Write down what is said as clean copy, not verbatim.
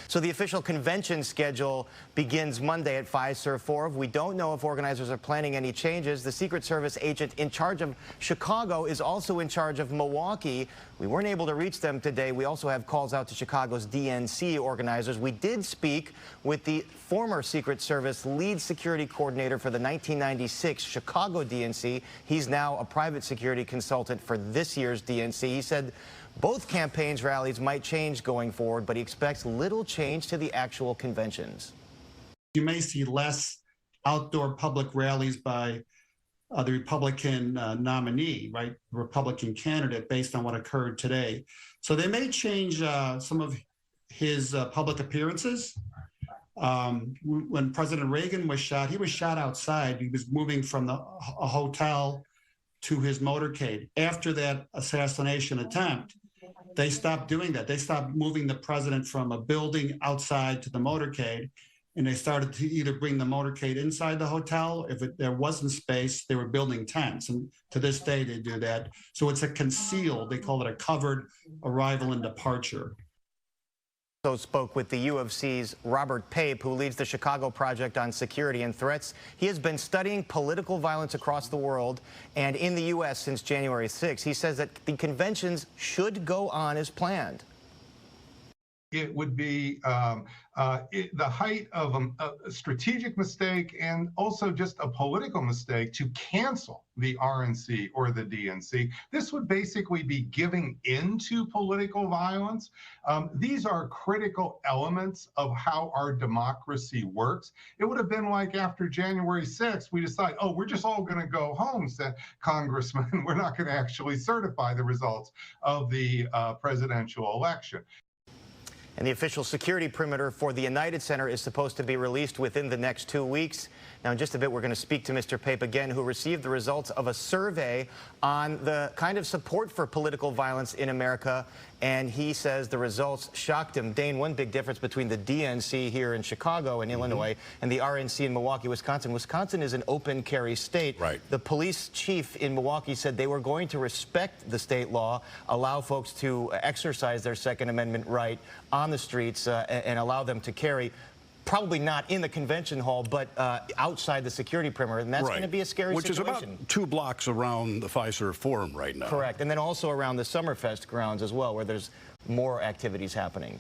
So the official convention schedule begins Monday at Fiserv Forum. We don't know if organizers are planning any changes. The Secret Service agent in charge of Chicago is also in charge of Milwaukee. We weren't able to reach them today. We also have calls out to Chicago's DNC organizers. We did speak with the former Secret Service lead security coordinator for the 1996 Chicago DNC. He's now a private security consultant for this year's DNC. He said both campaigns' rallies might change going forward, but he expects little change to the actual conventions. You may see less outdoor public rallies by the Republican nominee, right, Republican candidate, based on what occurred today. So they may change some of his public appearances. When President Reagan was shot, he was shot outside. He was moving from a hotel to his motorcade. After that assassination attempt, they stopped doing that. They stopped moving the president from a building outside to the motorcade, and they started to either bring the motorcade inside the hotel. If there wasn't space, they were building tents, and to this day they do that. So it's a concealed, they call it a covered arrival and departure. Spoke with the U of C's Robert Pape, who leads the Chicago Project on Security and Threats. He has been studying political violence across the world and in the U.S. since January 6. He says that the conventions should go on as planned. It would be the height of a strategic mistake and also just a political mistake to cancel the RNC or the DNC. This would basically be giving into political violence. These are critical elements of how our democracy works. It would have been like after January 6th, we decide, oh, we're just all going to go home, said Congressman. We're not going to actually certify the results of the presidential election. And the official security perimeter for the United Center is supposed to be released within the next 2 weeks. Now, in just a bit, we're going to speak to Mr. Pape again, who received the results of a survey on the kind of support for political violence in America. And he says the results shocked him. Dane, one big difference between the DNC here in Chicago and Illinois and the RNC in Milwaukee, Wisconsin. Wisconsin is an open carry state. Right. The police chief in Milwaukee said they were going to respect the state law, allow folks to exercise their Second Amendment right on the streets and allow them to carry. Probably not in the convention hall, but outside the security perimeter, and that's going to be a scary situation. Which is about 2 blocks around the Fiserv Forum right now. Correct, and then also around the Summerfest grounds as well, where there's more activities happening.